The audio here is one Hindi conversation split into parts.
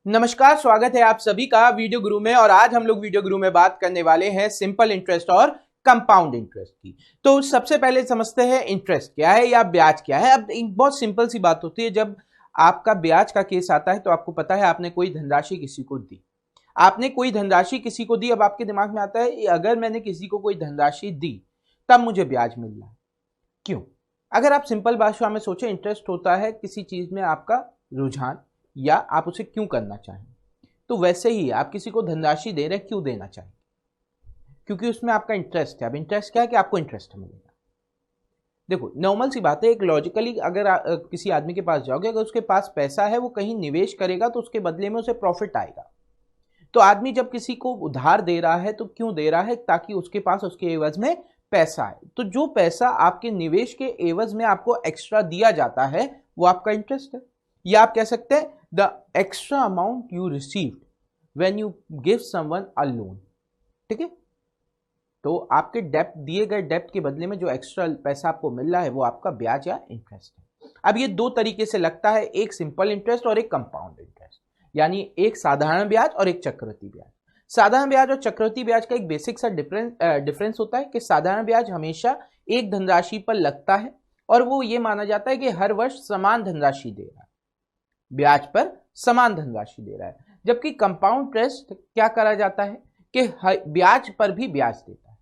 नमस्कार, स्वागत है आप सभी का वीडियो गुरु में। और आज हम लोग वीडियो गुरु में बात करने वाले हैं सिंपल इंटरेस्ट और कंपाउंड इंटरेस्ट की। तो सबसे पहले समझते हैं इंटरेस्ट क्या है या ब्याज क्या है। अब एक बहुत सिंपल सी बात होती है, जब आपका ब्याज का केस आता है तो आपको पता है आपने कोई धनराशि किसी को दी, आपने कोई धनराशि किसी को दी। अब आपके दिमाग में आता है अगर मैंने किसी को कोई धनराशि दी तब मुझे ब्याज मिल रहा है, क्यों? अगर आप सिंपल भाषा में सोचें, इंटरेस्ट होता है किसी चीज में आपका रुझान या आप उसे क्यों करना चाहें। तो वैसे ही आप किसी को धनराशि दे रहे हैं, क्यों देना चाहें? क्योंकि उसमें आपका इंटरेस्ट है। अब इंटरेस्ट क्या है कि आपको इंटरेस्ट मिलेगा। देखो, नॉर्मल सी बात है, एक लॉजिकली अगर किसी आदमी के पास जाओगे, अगर उसके पास पैसा है, वो कहीं निवेश करेगा तो उसके बदले में उसे प्रॉफिट आएगा। तो आदमी जब किसी को उधार दे रहा है तो क्यों दे रहा है? ताकि उसके पास उसके एवज में पैसा है। तो जो पैसा आपके निवेश के एवज में आपको एक्स्ट्रा दिया जाता है वो आपका इंटरेस्ट है। या आप कह सकते हैं the extra amount you received when you give someone a loan. ठीक है, तो आपके डेप्ट, दिए गए डेप्ट के बदले में जो एक्स्ट्रा पैसा आपको मिल रहा है वो आपका ब्याज या इंटरेस्ट है। अब ये दो तरीके से लगता है, एक सिंपल इंटरेस्ट और एक कंपाउंड इंटरेस्ट, यानी एक साधारण ब्याज और एक चक्रवृद्धि ब्याज। साधारण ब्याज और चक्रवृद्धि ब्याज का एक बेसिक सा डिफरेंस होता है कि साधारण ब्याज हमेशा एक धनराशि पर लगता है और वो ये माना जाता है कि हर वर्ष समान धनराशि दे रहा है, ब्याज पर समान धनराशि दे रहा है। जबकि कंपाउंड इंटरेस्ट क्या करा जाता है कि ब्याज पर भी ब्याज देता है।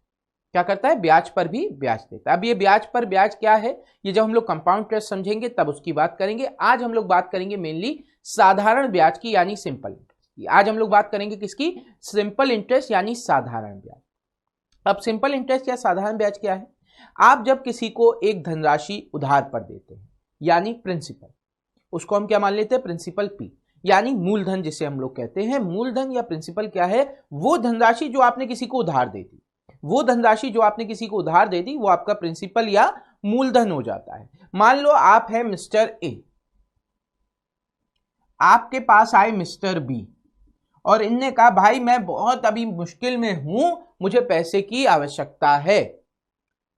क्या करता है? ब्याज पर भी ब्याज देता है। अब ये ब्याज पर ब्याज क्या है, ये जब हम लोग कंपाउंड इंटरेस्ट समझेंगे तब उसकी बात करेंगे। आज हम लोग बात करेंगे मेनली साधारण ब्याज की, यानी सिंपल इंटरेस्ट की। आज हम लोग बात करेंगे किसकी? सिंपल इंटरेस्ट यानी साधारण ब्याज। अब सिंपल इंटरेस्ट या साधारण ब्याज क्या है? आप जब किसी को एक धनराशि उधार पर देते हैं, यानी प्रिंसिपल, उसको हम क्या मान लेते हैं? प्रिंसिपल पी, यानी मूलधन जिसे हम लोग कहते हैं। मूलधन या प्रिंसिपल क्या है? वो धनराशि जो आपने किसी को उधार दे दी, वो धनराशि जो आपने किसी को उधार दे दी वो आपका प्रिंसिपल या मूलधन हो जाता है। मान लो आप है मिस्टर ए, आपके पास आए मिस्टर बी और इनने कहा भाई मैं बहुत अभी मुश्किल में हूं, मुझे पैसे की आवश्यकता है।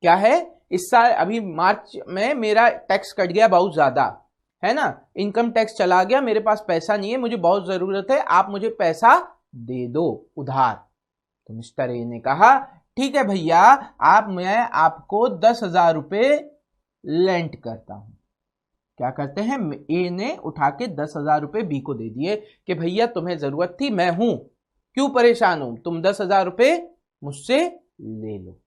क्या है? इस साल अभी मार्च में मेरा टैक्स कट गया बहुत ज्यादा, है ना, इनकम टैक्स चला गया, मेरे पास पैसा नहीं है, मुझे बहुत जरूरत है, आप मुझे पैसा दे दो उधार। तो मिस्टर ए ने कहा ठीक है भैया, मैं आपको 10,000 रुपये लेंट करता हूं। क्या करते हैं? ए ने उठा के 10,000 रुपये बी को दे दिए कि भैया तुम्हें जरूरत थी, मैं हूं, क्यों परेशान हूं, तुम 10,000 रुपये मुझसे ले लो।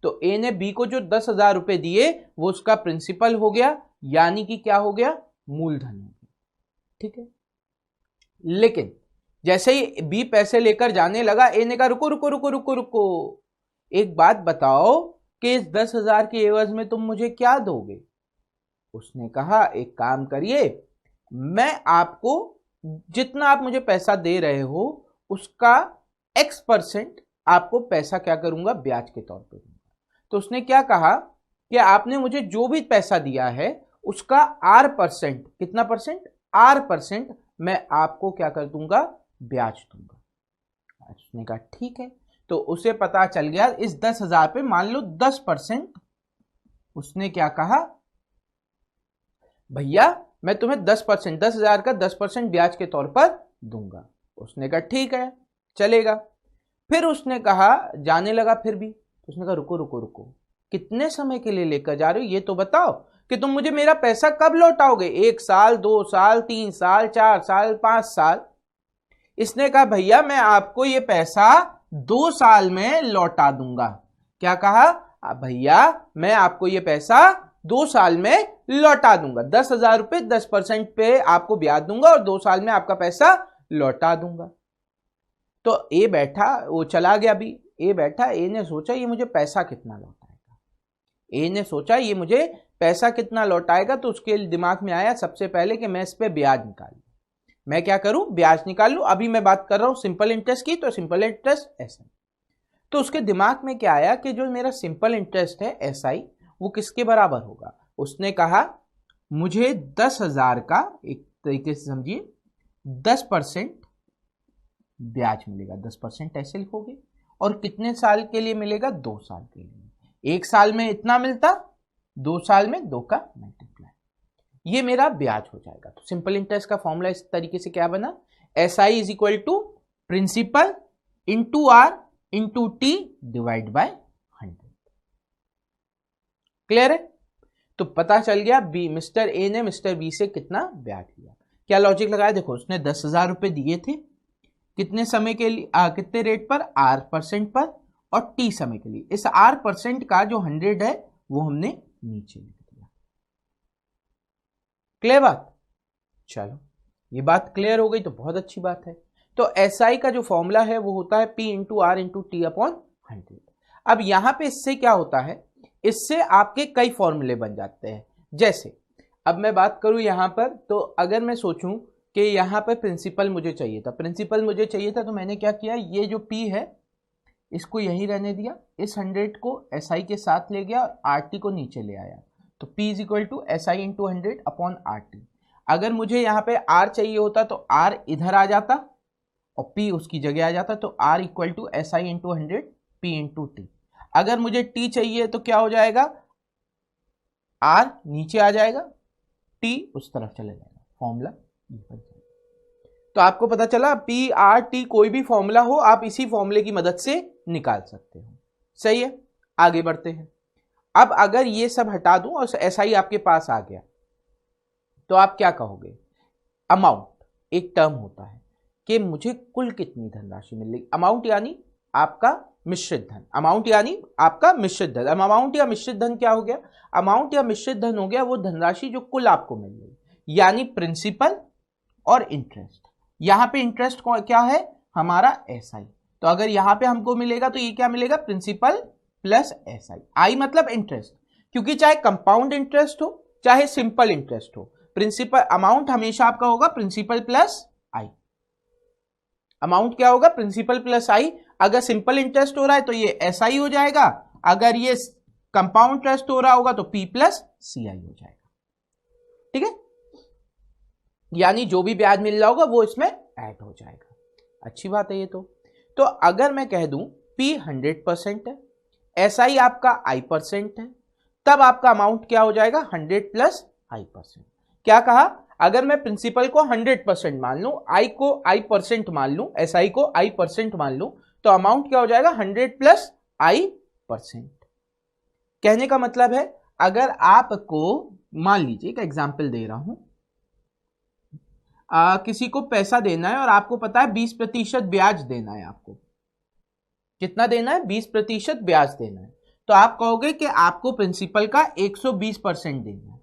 तो ए ने बी को जो 10,000 रुपये दिए वो उसका प्रिंसिपल हो गया, यानी कि क्या हो गया? मूलधन हो गया। ठीक है, लेकिन जैसे ही बी पैसे लेकर जाने लगा, ए ने कहा रुको रुको रुको रुको रुको, एक बात बताओ कि इस 10,000 के एवज में तुम मुझे क्या दोगे? उसने कहा एक काम करिए, मैं आपको जितना आप मुझे पैसा दे रहे हो उसका X% आपको पैसा क्या करूंगा? ब्याज के तौर पे दूंगा। तो उसने क्या कहा कि आपने मुझे जो भी पैसा दिया है उसका R%, कितना परसेंट? R% मैं आपको क्या कर दूंगा? ब्याज दूंगा। उसने कहा ठीक है। तो उसे पता चल गया इस 10,000 पे मान लो 10%, उसने क्या कहा? भैया मैं तुम्हें 10%, 10,000 का 10% ब्याज के तौर पर दूंगा। उसने कहा ठीक है, चलेगा। फिर उसने कहा, जाने लगा फिर भी, उसने कहा रुको रुको रुको, कितने समय के लिए लेकर जा रहे हो ये तो बताओ कि तुम मुझे मेरा पैसा कब लौटाओगे? 1 साल, 2 साल, 3 साल, 4 साल, 5 साल? इसने कहा भैया मैं आपको ये पैसा 2 साल में लौटा दूंगा। क्या कहा? भैया मैं आपको ये पैसा 2 साल में लौटा दूंगा, 10,000 रुपये 10% पे आपको ब्याज दूंगा और 2 साल में आपका पैसा लौटा दूंगा। तो ए बैठा, वो चला गया भी, ए बैठा, ए ने सोचा ये मुझे पैसा कितना लौटाएगा, ए ने सोचा ये मुझे पैसा कितना लौटाएगा। तो उसके दिमाग में आया सबसे पहले कि मैं इस पे ब्याज निकालूं, मैं क्या करूं? ब्याज निकाल लूं। अभी मैं बात कर रहा हूं सिंपल इंटरेस्ट की, तो सिंपल इंटरेस्ट ऐसा। तो उसके दिमाग में क्या आया कि जो मेरा सिंपल इंटरेस्ट है SI वो किसके बराबर होगा? उसने कहा मुझे 10,000 का, एक तरीके से समझिए, 10% ब्याज मिलेगा, 10% ऐसे लिखोगे, और कितने साल के लिए मिलेगा? 2 साल के लिए। 1 साल में इतना मिलता, 2 साल में 2 का मल्टीप्लाई, ये मेरा ब्याज हो जाएगा। तो सिंपल इंटरेस्ट का फॉर्मूला इस तरीके से क्या बना? SI is equal to principal into are into T divide by 100। Clear है? तो पता चल गया बी मिस्टर ए ने मिस्टर बी से कितना ब्याज लिया। क्या लॉजिक लगाया? देखो उसने 10,000 रुपए दिए थे, कितने समय के लिए, कितने रेट पर, R% पर, और T समय के लिए। इस R% का जो 100 है वो हमने नीचे लिख दिया। क्लियर बात? चलो ये बात क्लियर हो गई तो बहुत अच्छी बात है। तो SI का जो फॉर्मूला है वो होता है P into are into T upon 100। अब यहां पे इससे क्या होता है, इससे आपके कई फॉर्मूले बन जाते हैं। जैसे अब मैं बात करूं यहां पर, तो अगर मैं सोचूं कि यहां पर प्रिंसिपल मुझे चाहिए था, तो मैंने क्या किया, ये जो P है इसको यही रहने दिया, इस 100 को SI के साथ ले गया और RT को नीचे ले आया। तो P is equal to SI into 100 upon RT। अगर मुझे यहाँ पे R चाहिए होता तो R इधर आ जाता और P उसकी जगह आ जाता, तो R equal to SI into 100 P into T। अगर मुझे T चाहिए तो क्या हो जाएगा, R नीचे आ जाएगा, T उस तरफ चले जाएगा, फॉर्मूला बन जाएगा। तो आपको पता चला PRT कोई भी फॉर्मूला हो आप इसी फॉर्मूले की मदद से निकाल सकते हो। सही है, आगे बढ़ते हैं। अब अगर ये सब हटा दूं और SI आपके पास आ गया तो आप क्या कहोगे, अमाउंट एक टर्म होता है कि मुझे कुल कितनी धनराशि मिलेगी। अमाउंट यानी आपका मिश्रित धन, अमाउंट यानी आपका मिश्रित धन। अमाउंट या मिश्रित धन क्या हो गया, अमाउंट या मिश्रित धन हो गया वो धनराशि जो कुल आपको मिल रही, यानी प्रिंसिपल और इंटरेस्ट। यहां पे इंटरेस्ट क्या है हमारा SI, तो अगर यहां पे हमको मिलेगा तो ये क्या मिलेगा, प्रिंसिपल प्लस SI। आई मतलब इंटरेस्ट, क्योंकि चाहे कंपाउंड इंटरेस्ट हो चाहे सिंपल इंटरेस्ट हो, प्रिंसिपल अमाउंट हमेशा आपका होगा प्रिंसिपल प्लस आई। अमाउंट क्या होगा, प्रिंसिपल प्लस आई। अगर सिंपल इंटरेस्ट हो रहा है तो ये SI हो जाएगा, अगर ये कंपाउंड इंटरेस्ट हो रहा होगा तो P प्लस CI हो जाएगा। ठीक है, यानी जो भी ब्याज मिल रहा होगा वो इसमें ऐड हो जाएगा। अच्छी बात है ये तो अगर मैं कह दूं P 100% है, SI आपका I% है, तब आपका अमाउंट क्या हो जाएगा, 100 प्लस I%। क्या कहा, अगर मैं प्रिंसिपल को 100% मान लूं, I को I% मान लूं, SI को I% मान लूं, तो अमाउंट क्या हो जाएगा, 100 प्लस I%। कहने का मतलब है अगर आपको मान लीजिए एक एग्जांपल दे रहा हूं, किसी को पैसा देना है और आपको पता है 20% ब्याज देना है, आपको कितना देना है, 20% ब्याज देना है, तो आप कहोगे कि आपको प्रिंसिपल का 120% देना है।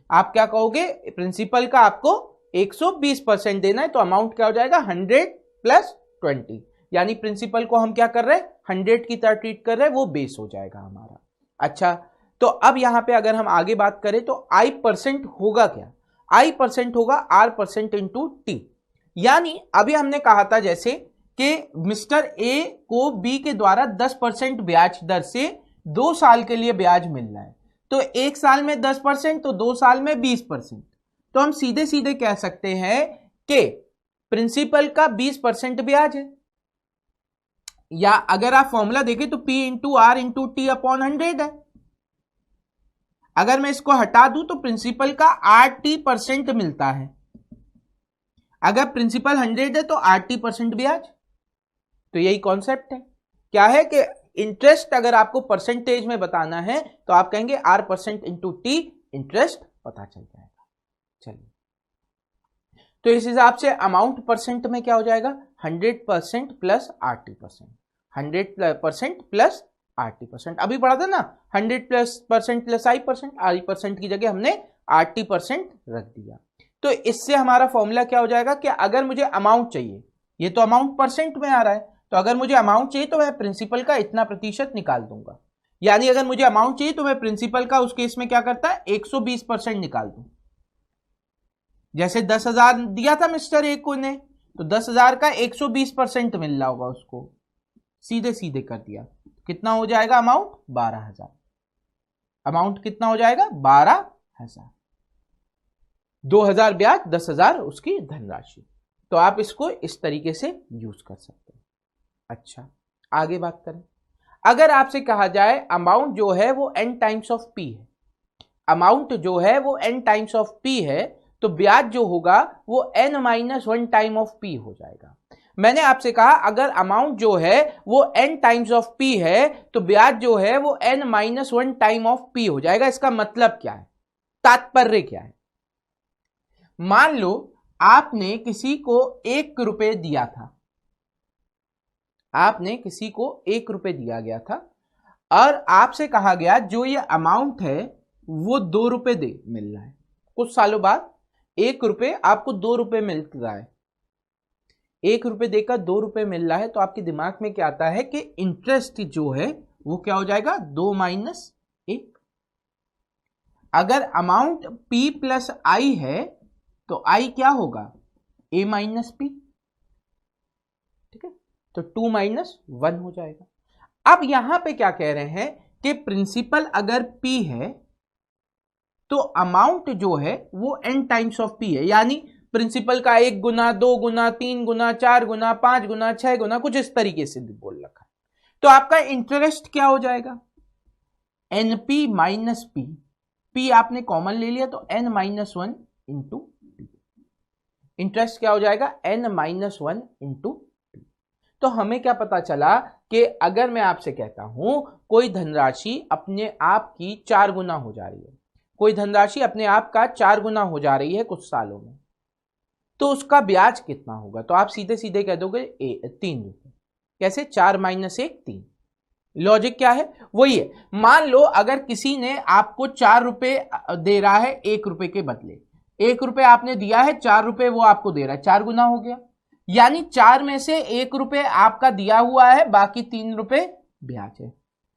आप क्या कहोगे, प्रिंसिपल का आपको 120% देना है, तो अमाउंट क्या हो जाएगा, 100 प्लस 20, यानी प्रिंसिपल को हम क्या कर रहे हैं, 100 की तरह ट्रीट कर रहे हैं, वो बेस हो जाएगा हमारा। अच्छा, तो अब यहां पे अगर हम आगे बात करें तो I% होगा क्या, I% होगा R% इंटू टी। यानी अभी हमने कहा था जैसे कि मिस्टर ए को बी के द्वारा 10% ब्याज दर से 2 साल के लिए ब्याज मिल रहा है, तो 1 साल में 10% तो 2 साल में 20%। तो हम सीधे सीधे कह सकते हैं कि प्रिंसिपल का 20% ब्याज है, या अगर आप फॉर्मूला देखें तो P into are into T upon 100 है। अगर मैं इसको हटा दूं तो प्रिंसिपल का RT% मिलता है, अगर प्रिंसिपल 100 है तो RT% ब्याज। तो यही कॉन्सेप्ट है, क्या है कि इंटरेस्ट अगर आपको परसेंटेज में बताना है तो आप कहेंगे R% इंटू टी, इंटरेस्ट पता चल जाएगा। चलिए, तो इस हिसाब से अमाउंट परसेंट में क्या हो जाएगा, 100% प्लस RT%, 100% प्लस RT%। अभी पढ़ा था ना 100% प्लस I% की जगह हमने RT% रख दिया। तो इससे हमारा फॉर्मूला क्या हो जाएगा कि अगर मुझे अमाउंट चाहिए, ये तो अमाउंट परसेंट में आ रहा है, तो अगर मुझे अमाउंट चाहिए तो मैं प्रिंसिपल का इतना प्रतिशत निकाल दूंगा। यानी अगर मुझे अमाउंट चाहिए तो मैं प्रिंसिपल का उस केस में क्या करता है, 120% निकाल दूं। जैसे 10,000 दिया था मिस्टर ए को ने, तो 10,000 का 120% मिल रहा होगा उसको, सीधे सीधे कर दिया, कितना हो जाएगा अमाउंट, 12,000। अमाउंट कितना हो जाएगा, 12,000। 2,000 ब्याज, 10,000 उसकी धनराशि। तो आप इसको इस तरीके से यूज कर सकते हैं। अच्छा, आगे बात करें। अगर आपसे कहा जाए अमाउंट जो है वो n टाइम्स ऑफ p है, अमाउंट जो है वो n टाइम्स ऑफ p है, तो ब्याज जो होगा वो n-1 टाइम ऑफ p हो जाएगा। मैंने आपसे कहा अगर अमाउंट जो है वो n टाइम्स ऑफ p है तो ब्याज जो है वो n-1 टाइम ऑफ p हो जाएगा। इसका मतलब क्या है, तात्पर्य क्या है? मान लो आपने किसी को 1 रुपए दिया था, आपने किसी को 1 रुपए दिया गया था और आपसे कहा गया जो ये अमाउंट है वो 2 रुपए दे मिल रहा है। कुछ सालों बाद 1 रुपए आपको 2 रुपए मिल रहा है, 1 रुपए देकर 2 रुपए मिल रहा है, तो आपके दिमाग में क्या आता है कि इंटरेस्ट जो है वो क्या हो जाएगा, 2 माइनस 1। अगर अमाउंट p प्लस आई है तो i क्या होगा, a माइनस p, ठीक है, तो 2 माइनस 1 हो जाएगा। अब यहां पे क्या कह रहे हैं कि प्रिंसिपल अगर p है तो अमाउंट जो है वो n टाइम्स ऑफ p है, यानी प्रिंसिपल का 1 गुना, 2 गुना, 3 गुना, 4 गुना, 5 गुना, 6 गुना, कुछ इस तरीके से बोल रखा है। तो आपका इंटरेस्ट क्या हो जाएगा, np माइनस p, p आपने कॉमन ले लिया तो n-1 इंटू p, इंटरेस्ट क्या हो जाएगा, n-1 इंटू p। तो हमें क्या पता चला कि अगर मैं आपसे कहता हूं कोई धनराशि अपने आप की 4 गुना हो जा रही है, कोई धनराशि अपने आप का 4 गुना हो जा रही है कुछ सालों में, तो उसका ब्याज कितना होगा, तो आप सीधे सीधे कह दोगे 3 रुपए। कैसे, 4 माइनस 1 3। लॉजिक क्या है, वही है। मान लो अगर किसी ने आपको 4 रुपए दे रहा है 1 रुपए के बदले, 1 रुपए आपने दिया है, 4 रुपए वो आपको दे रहा है, 4 गुना हो गया, यानी 4 में से 1 रुपए आपका दिया हुआ है, बाकी 3 रुपए ब्याज है।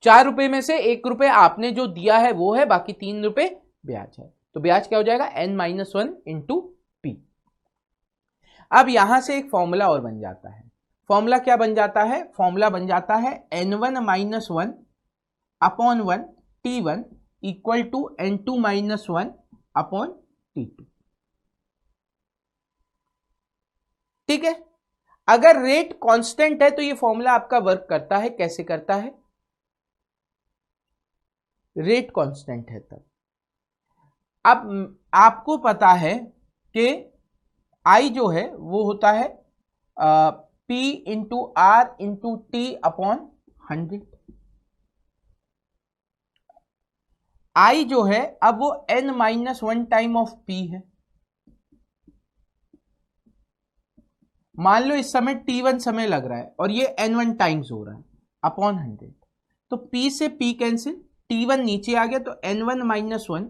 4 रुपए में से 1 रुपए आपने जो दिया है वो है, बाकी 3 रुपए ब्याज है। तो ब्याज क्या हो जाएगा, n-1 इंटू p। अब यहां से एक फॉर्मूला और बन जाता है। फॉर्मूला क्या बन जाता है, फॉर्मूला बन जाता है n1 minus 1 upon 1 t1 equal to n2 minus 1 upon t2। ठीक है, अगर रेट कांस्टेंट है तो ये फॉर्मूला आपका वर्क करता है। कैसे करता है, रेट कांस्टेंट है तब। अब आपको पता है कि I जो है वो होता है P into are into T upon 100। I जो है अब वो n-1 टाइम ऑफ P है। मान लो इस समय t1 समय लग रहा है और ये n1 टाइम्स हो रहा है अपॉन 100, तो P से P कैंसिल, t1 नीचे आ गया तो n1 minus 1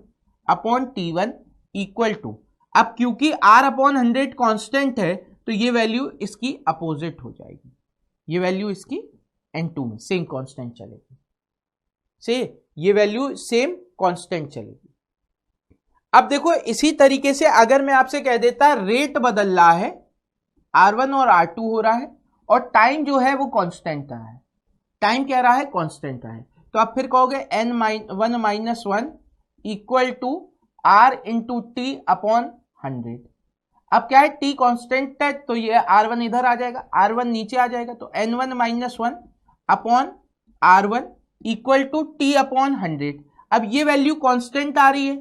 upon t1 equal to, अब क्योंकि r अपॉन 100 कांस्टेंट है तो ये वैल्यू इसकी अपोजिट हो जाएगी, ये वैल्यू इसकी n2 में सेम कांस्टेंट चलेगी, से ये वैल्यू सेम कांस्टेंट चलेगी। अब देखो इसी तरीके से अगर मैं आपसे कह देता रेट बदल रहा है, R1 और R2 हो रहा है और टाइम जो है वो कांस्टेंट रहा है, टाइम क्या रहा है, कांस्टेंट रहा है, तो आप फिर कहोगे n-1 minus 1 equal to R into T upon 100। अब क्या है, t कांस्टेंट है तो ये R1 इधर आ जाएगा, R1 नीचे आ जाएगा, तो n1 minus 1 upon R1 equal to T upon 100। अब ये वैल्यू कांस्टेंट आ रही है,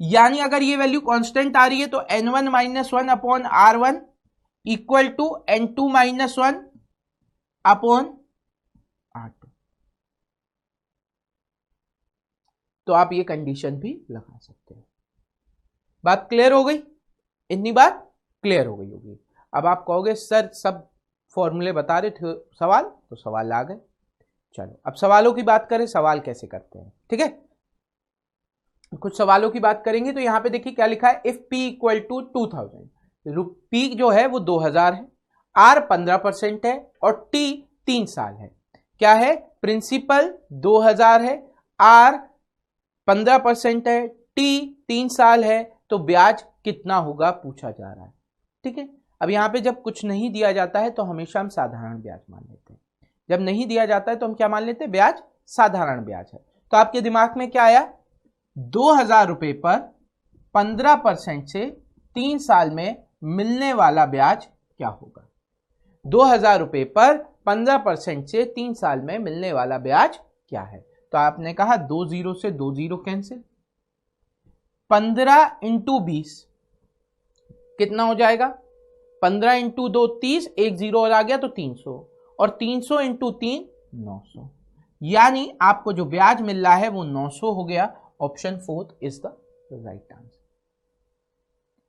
यानी अगर ये वैल्यू कांस्टेंट आ रही है तो n1 minus 1 upon R1 equal to n2 minus 1 upon R2। तो आप ये कंडीशन भी लगा सकते हैं। बात क्लियर हो गई, इतनी बात क्लियर हो गई होगी। अब आप कहोगे सर सब फॉर्मूले बता रहे थे, सवाल, तो सवाल आ गए। चलो अब सवालों की बात करें, सवाल कैसे करते हैं, ठीक है। कुछ सवालों की बात करेंगे तो यहां पे देखिए क्या लिखा है, if p equal to 2000, p जो है वो 2000 है, r 15% है और t 3 साल है। क्या है, प्रिंसिपल 2000 है, r 15% है, t 3 साल है, तो ब्याज कितना होगा पूछा जा रहा है। ठीक है, अब यहां पे जब कुछ नहीं दिया जाता है तो हमेशा हम साधारण ब्याज मान लेते हैं, जब नहीं दिया जाता है तो हम क्या मान लेते हैं, ब्याज साधारण ब्याज है। तो आपके दिमाग में क्या आया, 2000 रुपए पर 15% से 3 साल में मिलने वाला ब्याज क्या होगा। 2000 रुपए पर 15% से 3 साल में मिलने वाला ब्याज क्या है, तो आपने कहा 2 0 से 2 0 कैंसिल, 15 इंटू 20 कितना हो जाएगा 15 इंटू 2 30, एक जीरो और आ गया तो 300, और 300 इंटू 3 900, यानी आपको जो ब्याज मिल रहा है वो 900 हो गया। Option 4 is the right answer.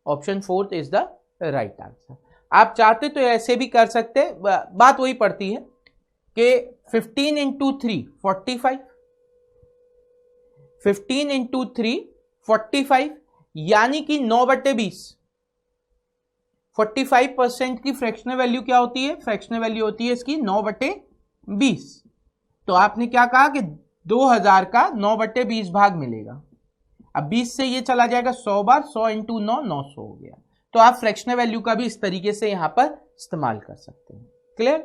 Option 4 is the right answer. आप चाहते तो ऐसे भी कर सकते, बात वही पड़ती है कि 15 इंटू 3 45, 15 इंटू 3 45, यानी कि 9/20। 45% की फ्रैक्शनल वैल्यू क्या होती है? फ्रैक्शनल वैल्यू होती है इसकी 9/20। तो आपने क्या कहा कि 2000 का 9/20 भाग मिलेगा। अब 20 से ये चला जाएगा 100 बार, 100 इंटू 9 900 हो गया। तो आप फ्रैक्शनल वैल्यू का भी इस तरीके से यहां पर इस्तेमाल कर सकते हैं। क्लियर?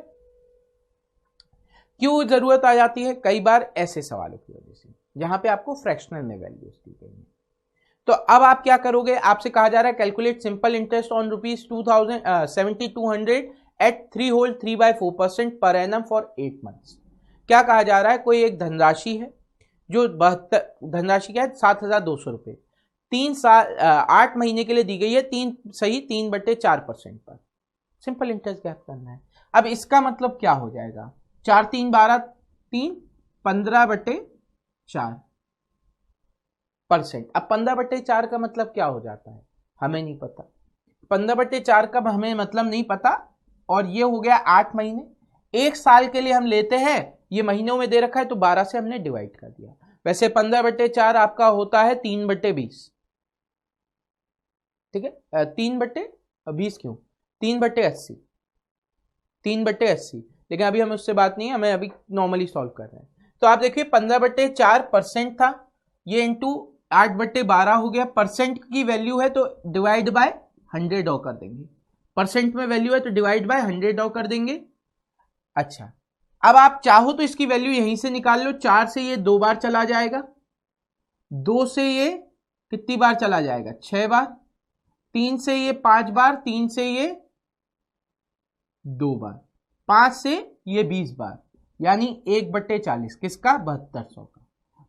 क्यों जरूरत आ जाती है? कई बार ऐसे सवालों की वजह से जहां पे आपको फ्रैक्शनल में वैल्यू दी गई है। तो अब आप क्या करोगे? आपसे कहा जा रहा है calculate simple interest on ₹7200 at 3 whole 3/4% per annum for 8 months. क्या कहा जा रहा है? कोई एक धनराशि है जो धनराशि क्या है? 7,200 रुपए 8 महीने के लिए दी गई है, 3/4% पर सिंपल इंटरेस्ट ज्ञात करना है। अब इसका मतलब क्या हो जाएगा? 4 3 12 3 15/4%। अब 15/4 का मतलब क्या हो जाता है? हमें नहीं पता। 15/4 का हमें मतलब नहीं पता, और ये हो गया 8 महीने। एक साल के लिए हम लेते हैं, ये महीनों में दे रखा है तो 12 से हमने डिवाइड कर दिया। वैसे 15/4 आपका होता है 3/20। ठीक है, 3/20 क्यों? 3/80, 3/80। लेकिन अभी हमें उससे बात नहीं है, हमें अभी नॉर्मली सॉल्व कर रहे हैं। तो आप देखिए 15/4% था, ये इंटू 8/12 हो गया। परसेंट की वैल्यू है तो डिवाइड बाय 100 ऑ कर देंगे। परसेंट में वैल्यू है तो डिवाइड बाय 100 ऑ कर देंगे। अच्छा, अब आप चाहो तो इसकी वैल्यू यहीं से निकाल लो। 4 से ये 2 बार चला जाएगा, 2 से ये कितनी बार चला जाएगा? 6 बार, 3 से ये 5 बार, 3 से ये 2 बार, 5 से ये 20 बार, यानी 1/40 किसका? 7200 का।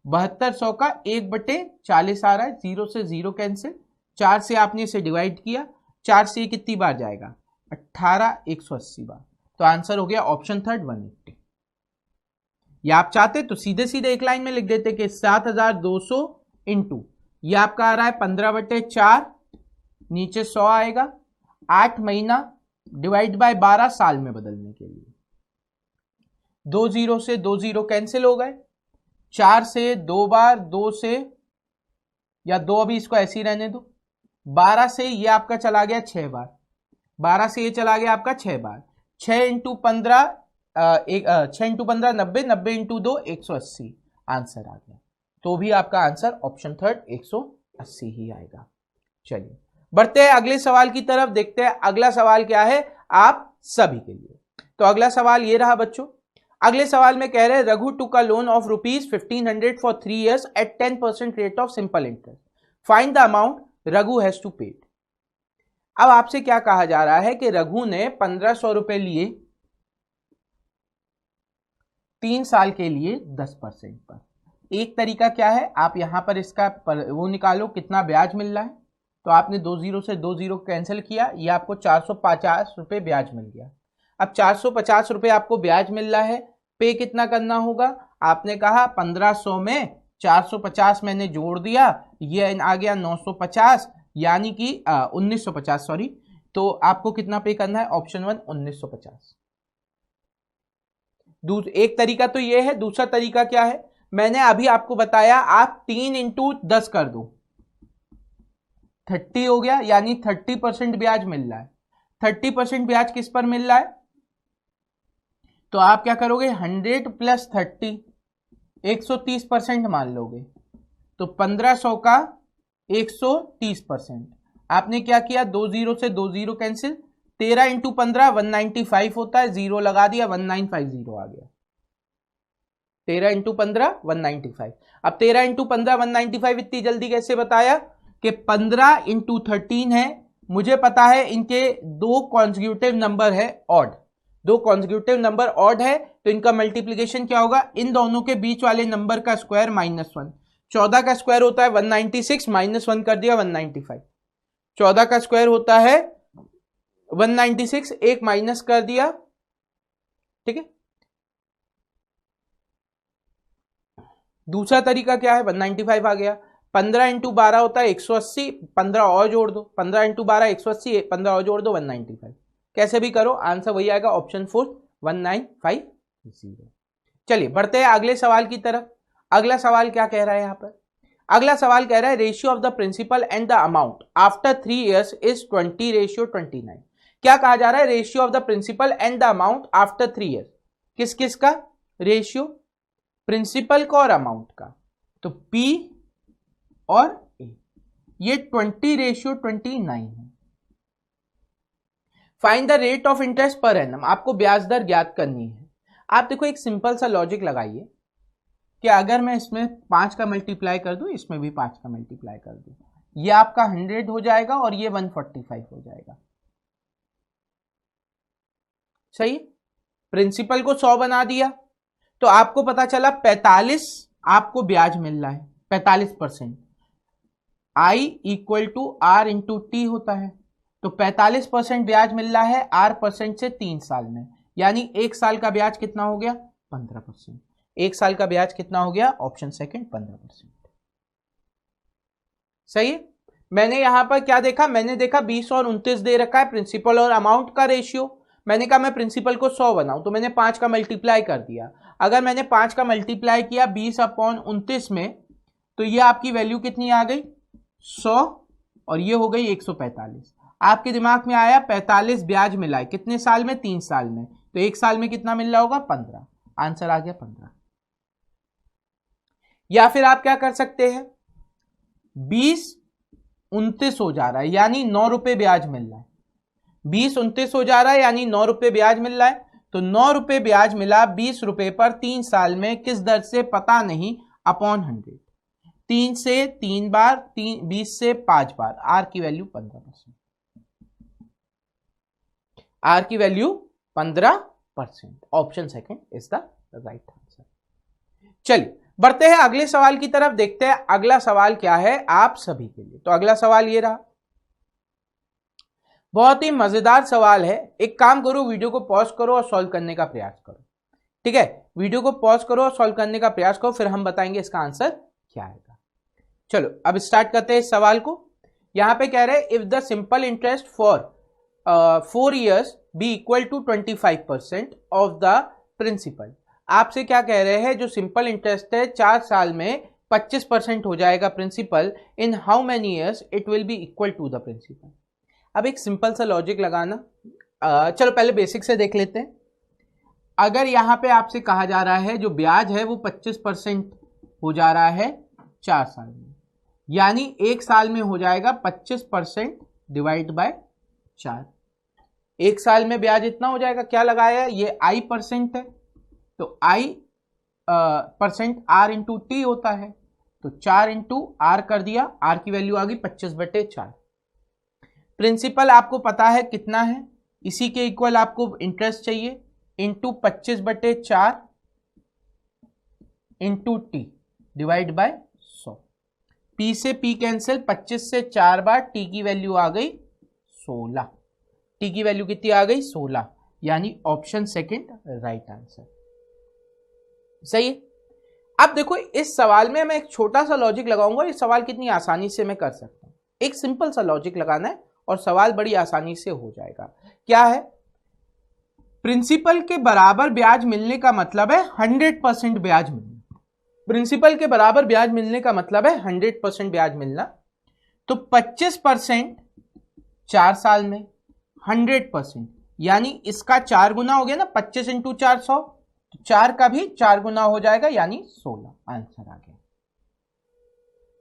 7200 का 1/40 आ रहा है। 0 से 0 कैंसिल, 4 से आपने इसे डिवाइड किया, 4 से ये कितनी बार जाएगा? 18 180 बार। तो आंसर हो गया ऑप्शन 3 180। या आप चाहते तो सीधे सीधे एक लाइन में लिख देते कि 7200 इंटू ये आपका आ रहा है 15/4, नीचे 100 आएगा, 8 महीना डिवाइड बाय 12 साल में बदलने के लिए। 2 0 से 2 0 कैंसिल हो गए, 4 से 2 बार, 2 से या 2 अभी इसको ऐसे ही रहने दो, 12 से ये आपका चला गया 6 बार, 12 से ये चला गया आपका 6 बार, 6 इंटू 15 6 इंटू 15 90, 90 इंटू 2 180 आंसर आ गया। तो भी आपका आंसर ऑप्शन 3 180 ही आएगा। चलिए बढ़ते हैं अगले सवाल की तरफ, देखते हैं अगला सवाल क्या है आप सभी के लिए। तो अगला सवाल ये रहा बच्चों। अगले सवाल में कह रहे हैं Raghu took a loan of ₹1500 for 3 years at 10% rate of simple interest, find the amount Raghu has to paid. अब आपसे क्या कहा जा रहा है कि रघु ने 1500 रुपए लिए 3 साल के लिए 10% पर। एक तरीका क्या है, आप यहां पर इसका वो निकालो कितना ब्याज मिल रहा है। तो आपने 2 0 से 2 0 कैंसिल किया, ये आपको 450 रुपए ब्याज मिल गया। अब 450 रुपए आपको ब्याज मिल रहा है, पे कितना करना होगा? आपने कहा 1500 में 450 मैंने जोड़ दिया, ये आ गया 950, यानी कि 1950 सॉरी। तो आपको कितना पे करना है? ऑप्शन 1 1950। एक तरीका तो ये है। दूसरा तरीका क्या है? मैंने अभी आपको बताया, आप 3 इंटू 10 कर दो, 30 हो गया, यानी 30% ब्याज मिल रहा है। 30% ब्याज किस पर मिल रहा है? तो आप क्या करोगे? 100 प्लस 30 130% मान लोगे। तो 1500 का 130%। आपने क्या किया? 2 0 से 2 0 कैंसिल, 13 इंटू 15 195 होता है, 0 लगा दिया 1950 आ गया। 13 इंटू 15 195। अब 13 इंटू 15 195 इतनी जल्दी कैसे बताया कि 15 इंटू 13 है। मुझे पता है इनके 2 कॉन्जिक्यूटिव नंबर है ऑड, 2 कॉन्जिक्यूटिव नंबर ऑड है, तो इनका मल्टीप्लीकेशन क्या होगा? इन दोनों के बीच वाले नंबर का स्क्वायर -1। 14 का स्क्वायर होता है 196, -1 कर दिया 195। 14 का स्क्वायर होता है 196, एक माइनस कर दिया, ठीक है। दूसरा तरीका क्या है, 195 आ गया, 15 इंटू 12 होता है 180, 15 और जोड़ दो, 15 इंटू 12 180, 15 और जोड़ दो 195, कैसे भी करो आंसर वही आएगा, ऑप्शन 4 1950। चलिए बढ़ते हैं अगले सवाल की तरफ। अगला सवाल क्या कह रहा है यहां पर, अगला सवाल कह रहा है ratio of the principal and the amount after 3 years is 20:29। क्या कहा जा रहा है, ratio of the principal and the amount after 3 years, किस किस का रेशियो, प्रिंसिपल का और अमाउंट का, तो P और A, ये 20:29 है। Find the rate of interest per annum, आपको ब्याज दर ज्ञात करनी है। आप देखो एक सिंपल सा लॉजिक लगाइए कि अगर मैं इसमें 5 का मल्टीप्लाई कर दूं, इसमें भी 5 का मल्टीप्लाई कर दूं, ये आपका 100 हो जाएगा और ये 145 हो जाएगा, सही। प्रिंसिपल को 100 बना दिया तो आपको पता चला 45 आपको ब्याज मिल रहा है, 45%। I equal to R into T होता है, तो 45% ब्याज मिल रहा है R% से 3 साल में, यानी 1 साल का ब्याज कितना हो गया 15%। 1 साल का ब्याज कितना हो गया, ऑप्शन सेकंड 15%, सही है। मैंने यहां पर क्या देखा, मैंने देखा 20 और 29 दे रखा है प्रिंसिपल और अमाउंट का रेशियो, मैंने कहा मैं प्रिंसिपल को 100 बनाऊं, तो मैंने 5 का मल्टीप्लाई कर दिया। अगर मैंने 5 का मल्टीप्लाई किया 20/29 में, तो ये आपकी वैल्यू कितनी आ गई 100 और ये हो गई 145। आपके दिमाग में आया 45 ब्याज मिला है कितने साल में, 3 साल में, तो 1 साल में कितना मिल रहा होगा 15, आंसर आ गया 15। या फिर आप क्या कर सकते हैं, 20/29 हो जा रहा है यानी 9 रुपए ब्याज मिल रहा है, 20/29 हो जा रहा है यानी 9 रुपए ब्याज मिल रहा है, तो 9 रुपए ब्याज मिला 20 रुपए पर 3 साल में, किस दर से पता नहीं, अपॉन 100, 3 से 3 बार, 20 से 5 बार, आर की वैल्यू 15%, आर की value 15%, option second is the right answer. चलिए बढ़ते हैं अगले सवाल की तरफ, देखते हैं अगला सवाल क्या है आप सभी के लिए। तो अगला सवाल ये रहा, बहुत ही मजेदार सवाल है। एक काम करो, वीडियो को पॉज करो और सॉल्व करने का प्रयास करो, ठीक है। वीडियो को पॉज करो और सॉल्व करने का प्रयास करो, फिर हम बताएंगे इसका आंसर क्या आएगा। चलो अब स्टार्ट करते हैं इस सवाल को। यहां पे कह रहे हैं if the simple interest for 4 years be equal to 25% of the principal. आपसे क्या कह रहे हैं, जो सिंपल इंटरेस्ट है 4 साल में 25% हो जाएगा principal, in how many years it will be equal to the principal. अब एक सिंपल सा लॉजिक लगाना, चलो पहले बेसिक से देख लेते हैं। अगर यहां पे आपसे कहा जा रहा है जो ब्याज है वो 25% हो जा रहा है 4 साल में, यानी 1 साल में हो जाएगा 25% डिवाइड बाय 4। 1 साल में ब्याज इतना हो जाएगा, क्या लगाया है ये I% है, तो I% R इंटू टी होता है, तो 4 इंटू R कर दिया, R की वैल्यू आ गई 25/4। प्रिंसिपल आपको पता है कितना है, इसी के इक्वल आपको इंटरेस्ट चाहिए, into 25/4 into T divide by 100। P से P कैंसिल, 25 से 4 बार, T की वैल्यू आ गई 16, T की वैल्यू कितनी आ गई 16, यानी ऑप्शन सेकंड राइट आंसर, सही है। अब देखो इस सवाल में मैं एक छोटा सा लॉजिक लगाऊंगा, इस सवाल कितनी आसानी से मैं कर सकता हूं। एक सिंपल सा लॉजिक लगाना है और सवाल बड़ी आसानी से हो जाएगा। क्या है, प्रिंसिपल के बराबर ब्याज मिलने का मतलब है 100% ब्याज मिलना। प्रिंसिपल के बराबर ब्याज मिलने का मतलब है 100% ब्याज मिलना, तो 25% 4 साल में 100%, यानी इसका 4 गुना हो गया ना, 25 इंटू 400, तो 4 का भी 4 गुना हो जाएगा, यानी 16, आंसर आ गया।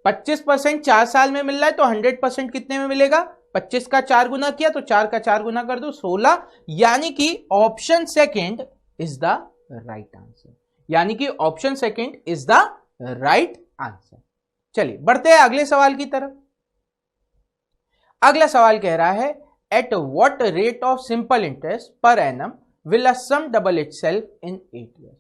25% 4 साल में मिल रहा है तो 100% कितने में मिलेगा, 25 का 4 गुना किया तो 4 का 4 गुना कर दो 16, यानी कि option second is the right answer, यानी कि option second is the right answer. चलिए बढ़ते हैं अगले सवाल की तरफ। अगला सवाल कह रहा है at what rate of simple interest per annum will a sum double itself in 8 years।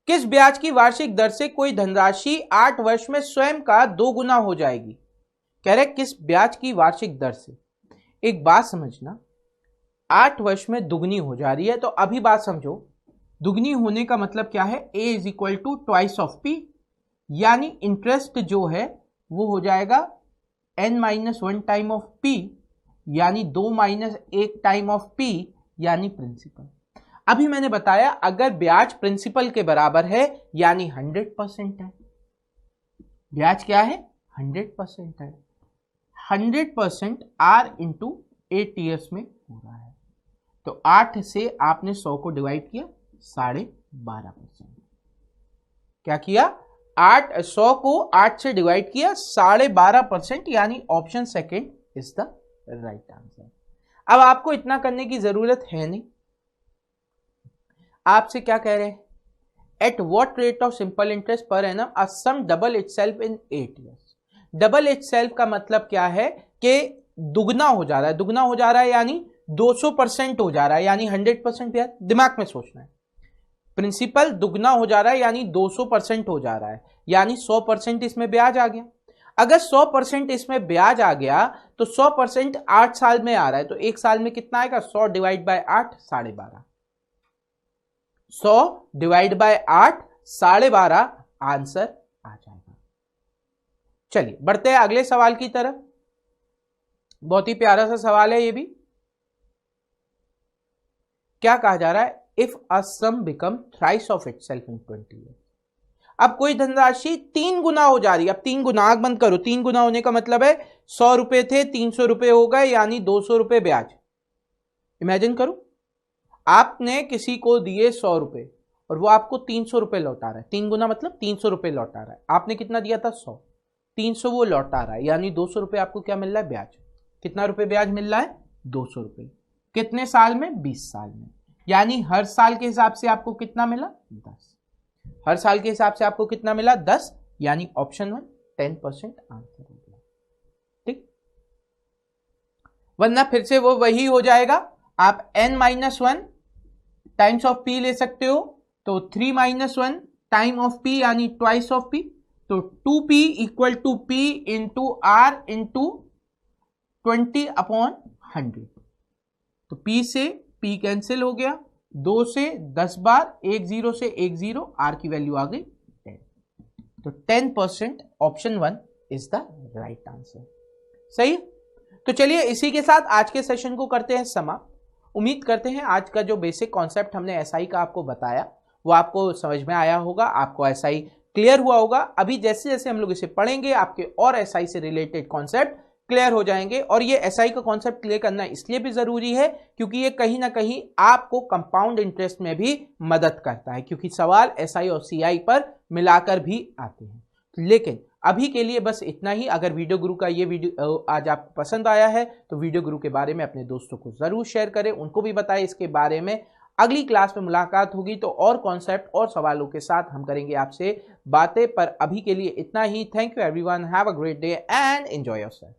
किस ब्याज की वार्षिक दर से कोई धनराशि 8 वर्ष में स्वयं का 2 गुना हो जाएगी। कह रहे किस ब्याज की वार्षिक दर से। एक बात समझना, 8 वर्ष में दुगनी हो जा रही है, तो अभी बात समझो, दुगनी होने का मतलब क्या है, a is equal to twice of p, यानी इंटरेस्ट जो है वो हो जाएगा n-1 टाइम ऑफ p, यानी 2 माइनस 1 टाइम ऑफ p, यानी प्रिंसिपल। अभी मैंने बताया अगर ब्याज प्रिंसिपल के बराबर है यानी 100% है। ब्याज क्या है, 100% है। 100% r इंटू 8 ईयर्स में हो रहा है, तो 8 से आपने 100 को डिवाइड किया, 12.5%। क्या किया, 100 को 8 से डिवाइड किया, 12.5%, यानी option second is the right answer. अब आपको इतना करने की जरूरत है नहीं, आपसे क्या कह रहे हैं, at what rate of simple interest per annum a sum double itself in 8 years. Double itself का मतलब क्या है कि दुगना हो जा रहा है, दुगना हो जा रहा है यानी 200% हो जा रहा है, यानी 100% ब्याज। दिमाग में सोचना है, प्रिंसिपल दुगना हो जा रहा है यानी 200% हो जा रहा है, यानी 100% इसमें ब्याज आ गया। अगर 100% इसमें ब्याज आ गया तो 100% 8 साल में आ रहा है, तो एक साल में कितना आएगा, 100 divide by 8, 12.5। 100 divide by 8, 12.5 answer आ जाएगा। चलिए बढ़ते हैं अगले सवाल की तरफ। बहुत ही प्यारा सा सवाल है ये भी। क्या कहा जा रहा है, if a sum become thrice of itself in 20 years. अब कोई धनराशि 3 गुना हो जा रही है। अब 3 गुना, आंख बंद करो, 3 गुना होने का मतलब है 100 रुपए थे 300 रुपए हो गए, यानी 200 रुपए ब्याज। इमेजिन करो, आपने किसी को दिए 100 रुपए और वो आपको 300 रुपए लौटा रहा है। 3 गुना मतलब 300 रुपए लौटा रहा है। आपने कितना दिया था, 100, 300 वो लौटा रहा है, यानी 200 रुपए आपको क्या मिल रहा है, ब्याज। कितना रुपए ब्याज मिल रहा है, 200 रुपए। कितने साल में, 20 साल में, यानी हर साल के हिसाब से आपको कितना मिला, 10। हर साल के हिसाब से आपको कितना मिला, 10, यानी ऑप्शन 1 10% आंसर हो गया। ठीक, वरना फिर से वो वही हो जाएगा। आप n-1 टाइम्स ऑफ p ले सकते हो, तो 3-1 टाइम ऑफ p, यानी ट्वाइस ऑफ p, तो 2p equal to p into are into 20/100। तो p से p कैंसिल हो गया, 2 से 10 बार, 1 0 से 1 0, r की वैल्यू आ गई 10। तो 10% option 1 is the right answer. सही। तो चलिए इसी के साथ आज के सेशन को करते हैं समाप्त। उम्मीद करते हैं आज का जो बेसिक कॉन्सेप्ट हमने एसआई का आपको बताया वो आपको समझ में आया होगा, आपको एसआई क्लियर हुआ होगा। अभी जैसे जैसे हम लोग इसे पढ़ेंगे आपके और एसआई से रिलेटेड कॉन्सेप्ट क्लियर हो जाएंगे। और ये एसआई का कॉन्सेप्ट क्लियर करना इसलिए भी जरूरी है क्योंकि ये कहीं ना कहीं आपको कंपाउंड इंटरेस्ट में भी मदद करता है, क्योंकि सवाल एसआई और सीआई पर मिलाकर भी आते हैं। लेकिन अभी के लिए बस इतना ही। अगर वीडियो गुरु का ये वीडियो आज आपको पसंद आया है तो वीडियो गुरु के बारे में अपने दोस्तों को जरूर शेयर करें, उनको भी बताएं इसके बारे में। अगली क्लास में मुलाकात होगी तो और कॉन्सेप्ट और सवालों के साथ हम करेंगे आपसे बातें, पर अभी के लिए इतना ही। Thank you everyone, have a great day and enjoy yourself.